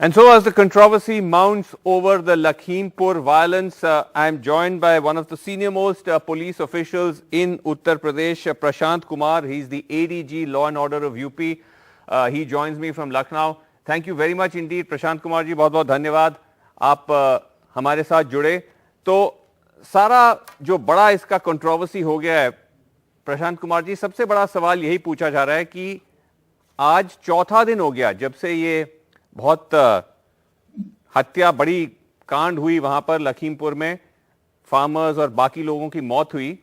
And so as the controversy mounts over the Lakhimpur violence, I am joined by one of the senior most police officials in Uttar Pradesh, Prashant Kumar. He is the ADG Law and Order of UP. He joins me from Lucknow. Thank you very much indeed, Prashant Kumar ji. बहुत बहुत धन्यवाद आप हमारे साथ जुड़े. तो सारा जो बड़ा इसका कंट्रोवर्सी हो गया है, प्रशांत कुमार जी, सबसे बड़ा सवाल यही पूछा जा रहा है कि आज चौथा दिन हो गया जब से ये बहुत हत्या, बड़ी कांड हुई वहां पर लखीमपुर में, फार्मर्स और बाकी लोगों की मौत हुई,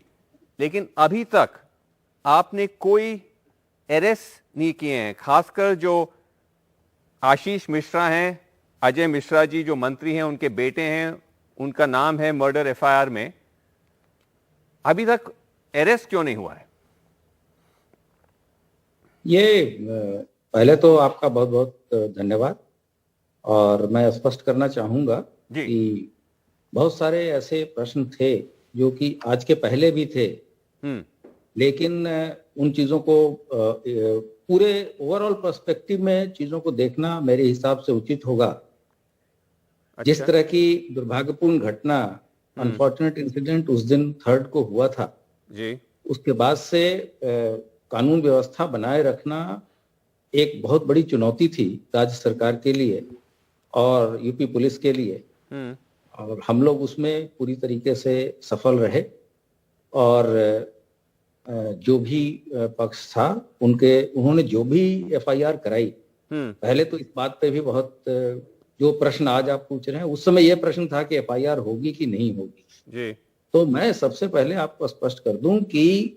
लेकिन अभी तक आपने कोई अरेस्ट नहीं किए हैं. खासकर जो आशीष मिश्रा हैं, अजय मिश्रा जी जो मंत्री हैं, उनके बेटे हैं, उनका नाम है मर्डर एफआईआर में. अभी तक अरेस्ट क्यों नहीं हुआ है? ये पहले तो आपका बहुत बहुत धन्यवाद. और मैं स्पष्ट करना चाहूंगा कि बहुत सारे ऐसे प्रश्न थे जो कि आज के पहले भी थे, लेकिन उन चीजों को पूरे ओवरऑल पर्सपेक्टिव में चीजों को देखना मेरे हिसाब से उचित होगा. अच्छा. जिस तरह की दुर्भाग्यपूर्ण घटना, अनफॉर्चुनेट इंसिडेंट उस दिन 3rd को हुआ था जी, उसके बाद से कानून व्यवस्था बनाए रखना एक बहुत बड़ी चुनौती थी राज्य सरकार के लिए और यूपी पुलिस के लिए. और हम लोग उसमें पूरी तरीके से सफल रहे. और जो भी पक्ष था उन्होंने जो भी एफआईआर कराई, पहले तो इस बात पे भी बहुत, जो प्रश्न आज आप पूछ रहे हैं, उस समय यह प्रश्न था कि एफआईआर होगी कि नहीं होगी जी. तो मैं सबसे पहले आपको स्पष्ट कर दूं कि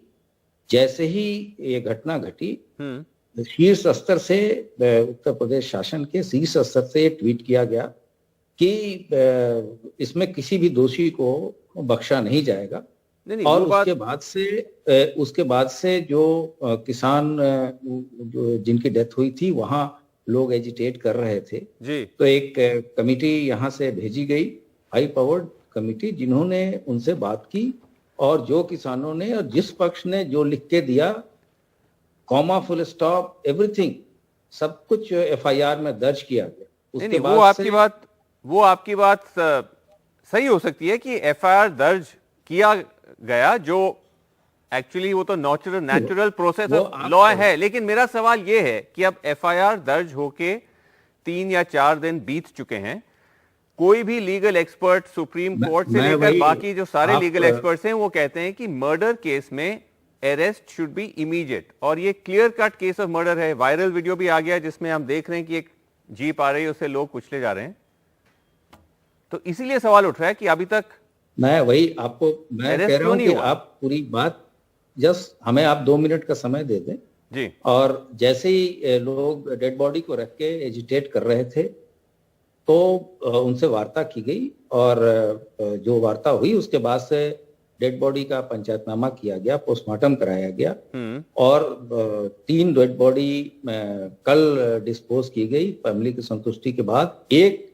जैसे ही ये घटना घटी, शीर्ष स्तर से, उत्तर प्रदेश शासन के शीर्ष स्तर से ट्वीट किया गया कि इसमें किसी भी दोषी को बख्शा नहीं जाएगा. नहीं, और उसके बाद से जो किसान जो जिनकी डेथ हुई थी, वहां लोग एजिटेट कर रहे थे जी. तो एक कमिटी यहां से भेजी गई, हाई पावर्ड कमिटी, जिन्होंने उनसे बात की और जो किसानों ने और जिस पक्ष ने जो लिख के दिया, कॉमा, फुल स्टॉप, एवरीथिंग, सब कुछ एफआईआर में दर्ज किया गया. उसके बाद वो आपकी बात सही हो सकती है कि एफआईआर दर्ज किया गया, जो एक्चुअली वो तो नेचुरल प्रोसेस ऑफ लॉ है. लेकिन मेरा सवाल ये है कि अब एफआईआर दर्ज होके 3 या 4 दिन बीत चुके हैं. कोई भी लीगल एक्सपर्ट, सुप्रीम कोर्ट से लेकर बाकी जो सारे लीगल एक्सपर्ट्स हैं, वो कहते हैं कि मर्डर केस में अरेस्ट शुड बी इमीडिएट. और ये clear cut case of murder है. वायरल वीडियो भी आ गया जिसमें हम देख रहे हैं कि एक जीप आ रही है, उससे लोग कुचले जा रहे हैं. तो इसीलिए सवाल उठ रहा है कि अभी तक मैं कह रहा हूं कि आप पूरी बात, जस्ट हमें आप 2 मिनट का समय दे दें जी. और जैसे ही लोग डेड बॉडी को रख के एजिटेट कर रहे थे, तो उनसे वार्ता की गई और जो वार्ता हुई उसके बाद से डेड बॉडी का पंचायतनामा किया गया, पोस्टमार्टम कराया गया. और 3 डेड बॉडी कल डिस्पोज की गई फैमिली की संतुष्टि के बाद. एक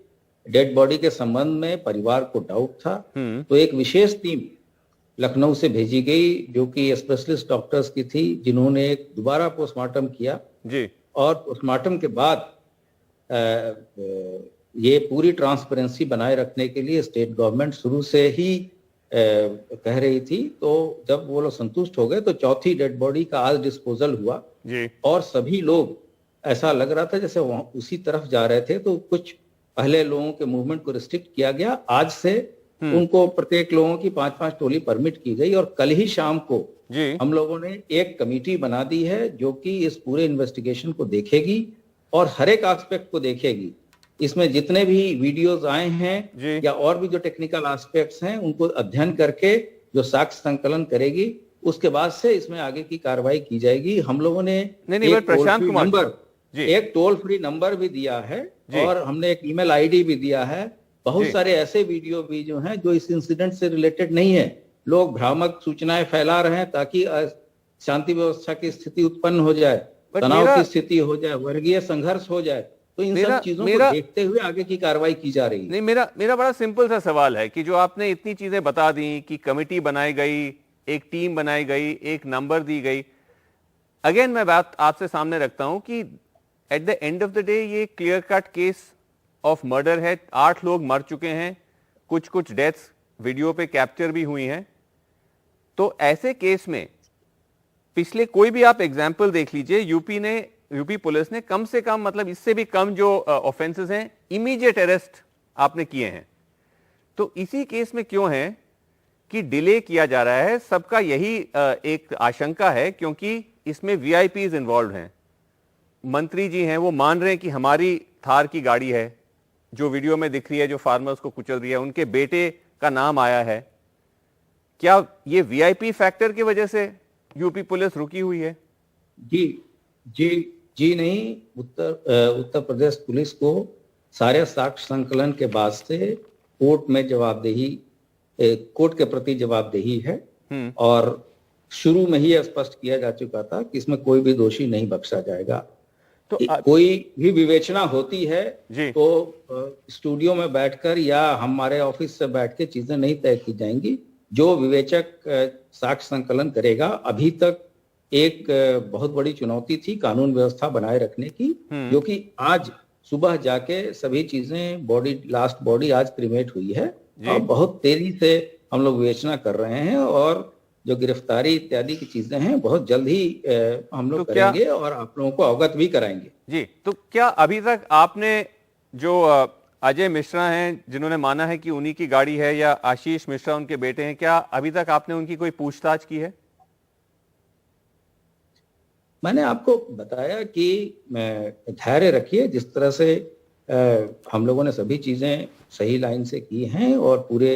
डेड बॉडी के संबंध में परिवार को डाउट था, तो एक विशेष टीम लखनऊ से भेजी गई जो कि स्पेशलिस्ट डॉक्टर्स की थी, जिन्होंने एक दोबारा पोस्टमार्टम किया जी. और पोस्टमार्टम के बाद ये पूरी ट्रांसपेरेंसी बनाए रखने के लिए स्टेट गवर्नमेंट शुरू से ही कह रही थी. तो जब वो लोग संतुष्ट हो गए तो चौथी डेड बॉडी का आज डिस्पोजल हुआ जी. और सभी लोग, ऐसा लग रहा था जैसे वहां उसी तरफ जा रहे थे, तो कुछ पहले लोगों के मूवमेंट को रिस्ट्रिक्ट किया गया. आज से उनको प्रत्येक लोगों की 5-5 टोली परमिट की गई. और कल ही शाम को जी. हम लोगों ने एक कमेटी बना दी है जो कि इस पूरे इन्वेस्टिगेशन को देखेगी और हर एक एस्पेक्ट को देखेगी. इसमें जितने भी वीडियोस आए हैं या और भी जो टेक्निकल एस्पेक्ट्स हैं, उनको अध्ययन करके जो साक्ष्य संकलन करेगी, उसके बाद से इसमें आगे की कार्रवाई की जाएगी. हम लोगों ने एक टोल फ्री नंबर भी दिया है और हमने एक ईमेल आईडी भी दिया है. बहुत सारे ऐसे वीडियो भी जो हैं जो इस इंसिडेंट से रिलेटेड नहीं है, लोग भ्रामक सूचनाएं फैला रहे हैं ताकि शांति व्यवस्था की स्थिति उत्पन्न हो जाए, तनाव की स्थिति हो जाए, वर्गीय संघर्ष हो जाए. तो इन सब चीजों को देखते हुए आगे की कार्रवाई की जा रही है. नहीं, मेरा बड़ा सिंपल सा सवाल है कि जो आपने इतनी चीजें बता दी कि कमेटी बनाई गई, एक टीम बनाई गई, एक नंबर दी गई, अगेन मैं बात आपसे सामने रखता हूं कि at the end of the day ये clear cut case of murder है, 8 लोग मर चुके हैं, कुछ कुछ डेथ्स वीडियो पे कैप्चर भी हुई हैं। तो ऐसे केस में पिछले कोई भी आप एग्जाम्पल देख लीजिए, यूपी पुलिस ने कम से कम, मतलब इससे भी कम जो ऑफेंसेस हैं, इमीडिएट अरेस्ट आपने किए हैं। तो इसी केस में क्यों है कि डिले किया जा रहा है? सबका यही एक आशंका है, क्योंकि इसमें वीआईपीज इन्वॉल्व हैं। मंत्री जी हैं, वो मान रहे हैं कि हमारी थार की गाड़ी है जो वीडियो में दिख रही है, जो फार्मर्स को कुचल रही है, उनके बेटे का नाम आया है। क्या ये वीआईपी फैक्टर की वजह से यूपी पुलिस रुकी हुई है? जी नहीं, उत्तर प्रदेश पुलिस को सारे साक्ष्य संकलन के बाद से कोर्ट में जवाबदेही, कोर्ट के प्रति जवाबदेही है। और शुरू में ही स्पष्ट किया जा चुका था कि इसमें कोई भी दोषी नहीं बख्शा जाएगा। तो कोई भी विवेचना होती है तो स्टूडियो में बैठकर या हमारे ऑफिस से बैठ के चीजें नहीं तय की जाएंगी। जो विवेचक साक्ष्य संकलन करेगा, अभी तक एक बहुत बड़ी चुनौती थी कानून व्यवस्था बनाए रखने की, जो कि आज सुबह जाके सभी चीजें लास्ट बॉडी आज क्रिमेट हुई है और बहुत तेजी से हम लोग विवेचना कर रहे हैं, और जो गिरफ्तारी इत्यादि की चीजें हैं बहुत जल्द ही हम लोग करेंगे और आप लोगों को अवगत भी कराएंगे। जी, तो क्या अभी तक आपने जो अजय मिश्रा हैं, जिन्होंने माना है कि उन्हीं की गाड़ी है, या आशीष मिश्रा उनके बेटे हैं, क्या अभी तक आपने उनकी कोई पूछताछ की है? मैंने आपको बताया कि धैर्य रखिए। जिस तरह से हम लोगों ने सभी चीजें सही लाइन से की हैं और पूरे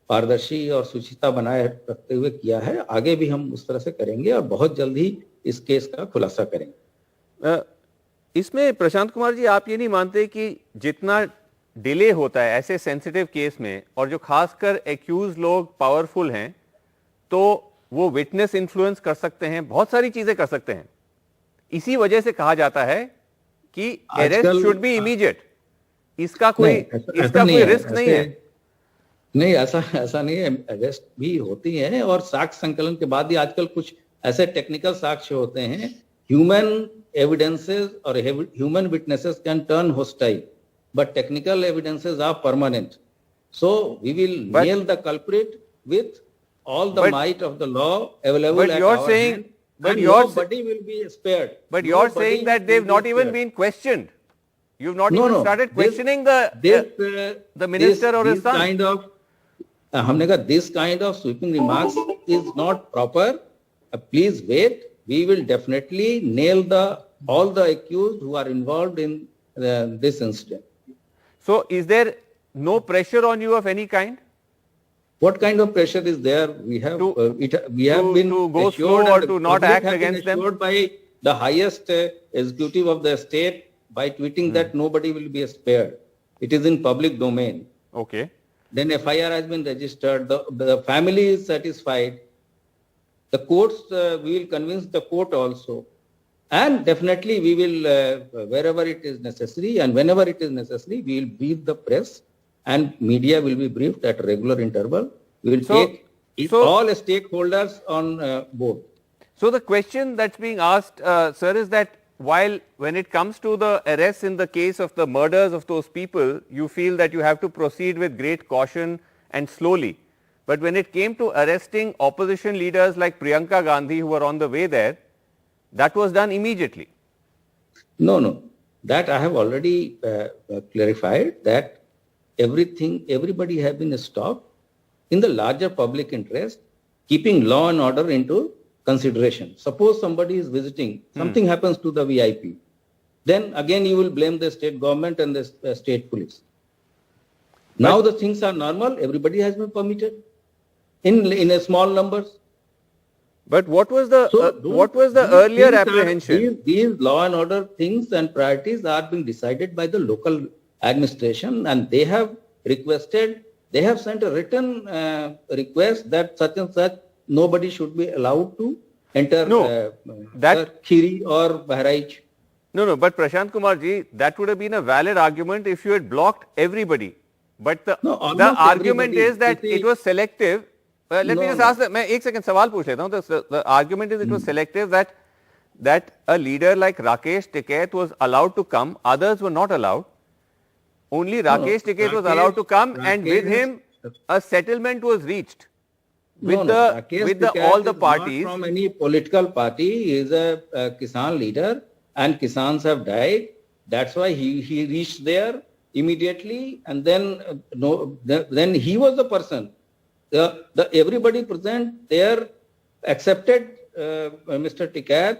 पारदर्शी और सुचिता बनाए रखते हुए किया है, आगे भी हम उस तरह से करेंगे और बहुत जल्द ही इस केस का खुलासा करेंगे। इसमें प्रशांत कुमार जी, आप ये नहीं मानते कि जितना डिले होता है ऐसे सेंसिटिव केस में, और जो खासकर एक्यूज लोग पावरफुल हैं, तो वो विटनेस इन्फ्लुएंस कर सकते हैं, बहुत सारी चीजें कर सकते हैं। इसी वजह से कहा जाता है कि अरेस्ट शुड बी इमीडिएट। इसका कोई रिस्क नहीं है। नहीं, ऐसा नहीं है। अरेस्ट भी होती है और साक्ष्य संकलन के बाद ही आजकल कुछ ऐसे टेक्निकल साक्ष्य होते हैं, ह्यूमन एविडेंसेस और human witnesses can turn hostile, but technical evidences are permanent. So we will nail the culprit with all the might of the law available at our hand, and nobody will be spared. But you're saying that they've not even been questioned. You've not even started questioning the minister or his son. Kind of, हमने कहा this kind of sweeping remarks is not proper. Please wait. We will definitely nail all the accused who are involved in this incident. So is there no pressure on you of any kind? What kind of pressure is there? We have been to go slow or to not act against them by the highest executive of the state by tweeting that nobody will be spared. It is in public domain. Okay. Then FIR has been registered. The family is satisfied. The courts, we will convince the court also. And definitely we will, wherever it is necessary and whenever it is necessary, we will brief the press and media will be briefed at regular interval. We will take all stakeholders on board. So the question that's being asked, sir, is that when it comes to the arrests in the case of the murders of those people, you feel that you have to proceed with great caution and slowly. But when it came to arresting opposition leaders like Priyanka Gandhi, who were on the way there, that was done immediately. No. That I have already clarified that everybody has been stopped in the larger public interest, keeping law and order into consideration. Suppose somebody is visiting, something happens to the VIP, then again you will blame the state government and the state police. Now the things are normal, everybody has been permitted in a small numbers. But what was the earlier apprehension? These law and order things and priorities are being decided by the local administration, and they have sent a written request that such and such nobody should be allowed to enter Khiri or Bahraich. No, but Prashant Kumar ji, that would have been a valid argument if you had blocked everybody. But the argument is that it was selective. Let me just ask, मैं एक second सवाल पूछ लेता हूँ. The argument is it was selective, that a leader like Rakesh Tikait was allowed to come, others were not allowed. Only Rakesh Tikait was allowed to come, and with him a settlement was reached with all the parties. Not from any political party. He is a Kisan leader, and Kisans have died. That's why he reached there immediately, and then then he was the person. Everybody present there accepted Mr. Tikait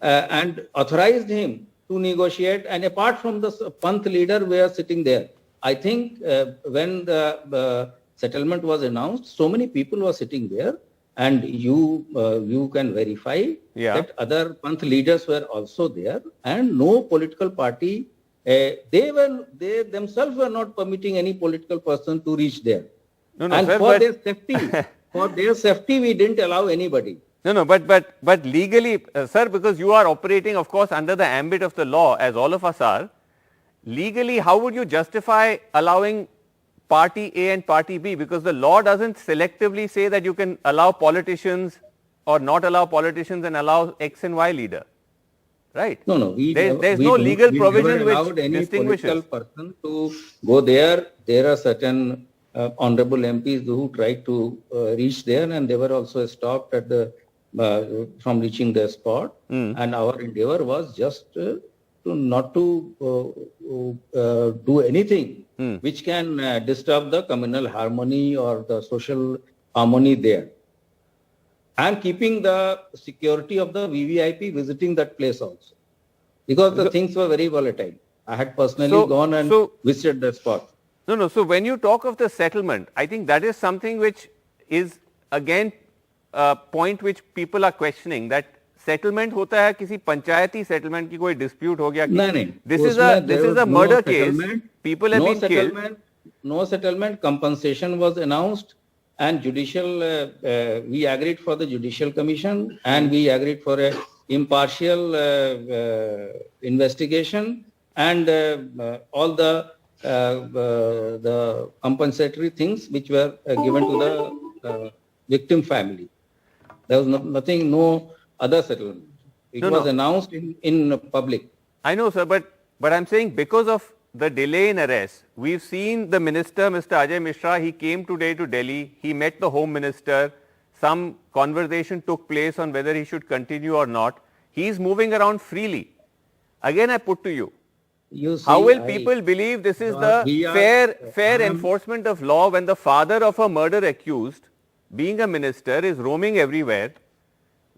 and authorized him to negotiate. And apart from the Panth leader, we are sitting there. I think when the settlement was announced, so many people were sitting there, and you can verify that other Panth leaders were also there, and no political party. They themselves were not permitting any political person to reach there. And sir, for their safety, we didn't allow anybody. But legally, sir, because you are operating, of course, under the ambit of the law, as all of us are, legally, how would you justify allowing party A and party B? Because the law doesn't selectively say that you can allow politicians or not allow politicians and allow X and Y leader. Right? No. There's no legal provision which any distinguishes. Political person to go there. There are certain honorable MPs who tried to reach there, and they were also stopped at the from reaching the spot. And our endeavor was just not to do anything which can disturb the communal harmony or the social harmony there. And keeping the security of the VVIP visiting that place also, because the things were very volatile. I had personally gone and visited the spot. No. So when you talk of the settlement, I think that is something which is again a point which people are questioning, that settlement hota hai kisi panchayati settlement ki koi dispute ho gaya. No. This is a murder case. People have been killed. No settlement. Compensation was announced, and judicial. We agreed for the judicial commission, and we agreed for a impartial investigation, and all the compensatory things which were given to the victim family. There was nothing, no other settlement. It was announced in public. I know, sir, but I'm saying because of the delay in arrest, we've seen the minister, Mr. Ajay Mishra, he came today to Delhi, he met the Home Minister, some conversation took place on whether he should continue or not. He's moving around freely. Again, I put to you, how will people believe this is the fair enforcement of law when the father of a murder accused, being a minister, is roaming everywhere,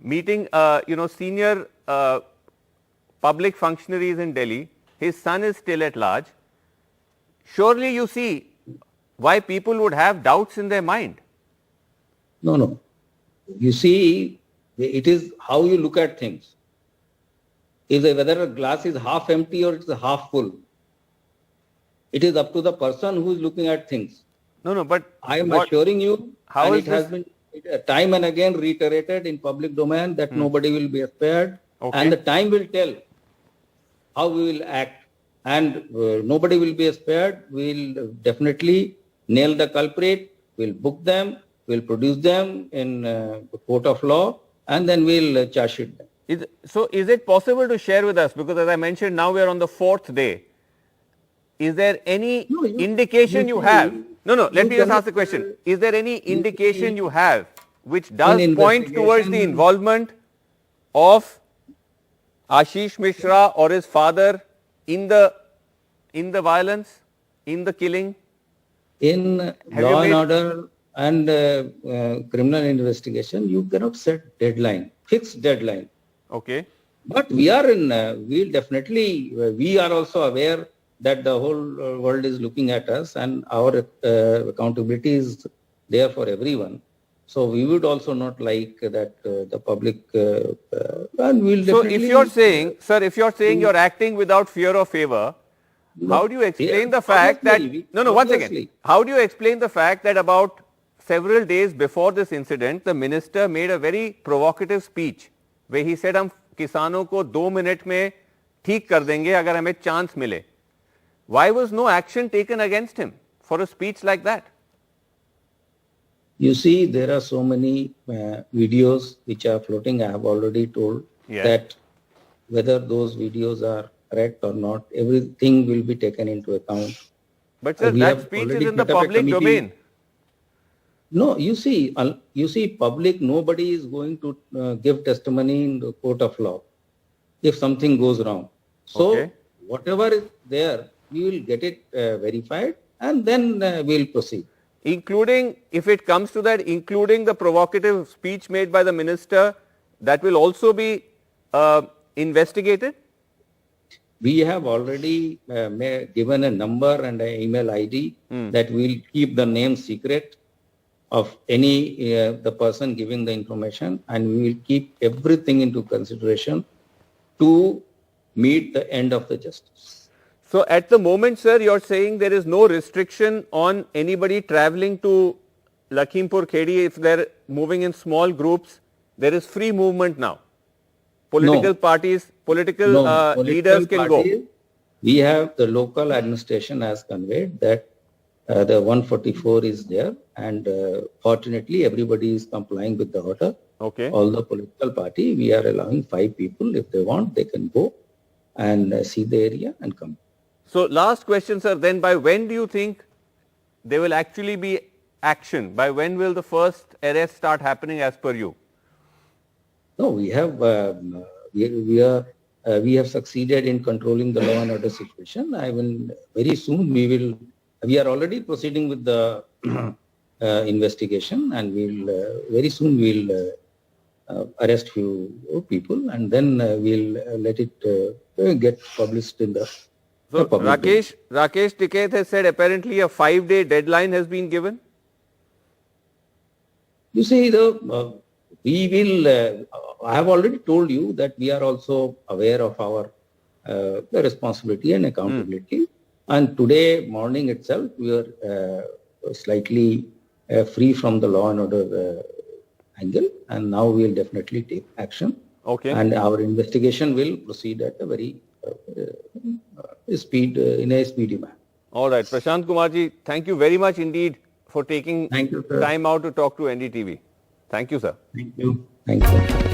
meeting senior public functionaries in Delhi? His son is still at large. Surely you see why people would have doubts in their mind. No. You see, it is how you look at things. Whether a glass is half empty or it's half full. It is up to the person who is looking at things. No, but I am assuring you, how and it has been time and again reiterated in public domain that nobody will be spared, and the time will tell how we will act, and nobody will be spared. We will definitely nail the culprit, we'll book them, we'll produce them in the court of law, and then we'll charge sheet them. Is it possible to share with us, because as I mentioned, now we are on the 4th day, is there any indication you have? No, let me just ask the question. Is there any indication you have which does point towards the involvement of Ashish Mishra or his father in the violence, in the killing? In law and order and criminal investigation, you cannot set deadline, fixed deadline. Okay. But we are we'll definitely, we are also aware that the whole world is looking at us, and our accountability is there for everyone. So we would also not like that the public, and we'll definitely. So if you're saying, sir, you're acting without fear or favor, how do you explain the fact that, once again, how do you explain the fact that about several days before this incident, the minister made a very provocative speech where he said, हम किसानों को 2 minute में ठीक कर देंगे अगर हमें chance मिले. Why was no action taken against him for a speech like that? You see, there are so many videos which are floating. I have already told that whether those videos are correct or not, everything will be taken into account. But sir, we that have speech already is in the set up a public committee. domain. No, you see, public, nobody is going to give testimony in the court of law if something goes wrong. So Okay. whatever is there, we will get it verified and then we will proceed. Including, if it comes to that, including the provocative speech made by the minister, that will also be investigated? We have already given a number and an email ID that we will keep the name secret of any the person giving the information, and we will keep everything into consideration to meet the end of the justice. So at the moment, sir, you're saying there is no restriction on anybody traveling to Lakhimpur Khedi if they're moving in small groups. There is free movement now. Political parties, political leaders can go. We have the local administration has conveyed that the 144 is there, and fortunately everybody is complying with the order. Okay. All the political party, we are allowing 5 people. If they want, they can go and see the area and come. So last question, sir, then by when do you think there will actually be action? By when will the first arrest start happening as per you? No, we have succeeded in controlling the law and order situation. Very soon we are already proceeding with the investigation, and very soon we'll arrest few people, and then we'll let it get published in the So public. Rakesh Tiketh has said apparently a 5-day deadline has been given. You see, we will. I have already told you that we are also aware of our responsibility and accountability. And today morning itself, we are slightly free from the law and order angle, and now we will definitely take action. Okay. And our investigation will proceed at a very in a speedy manner. All right, Prashant Kumar ji, thank you very much indeed for taking Thank you, sir. time out to talk to NDTV. Thank you, sir. Thank you. Thank you.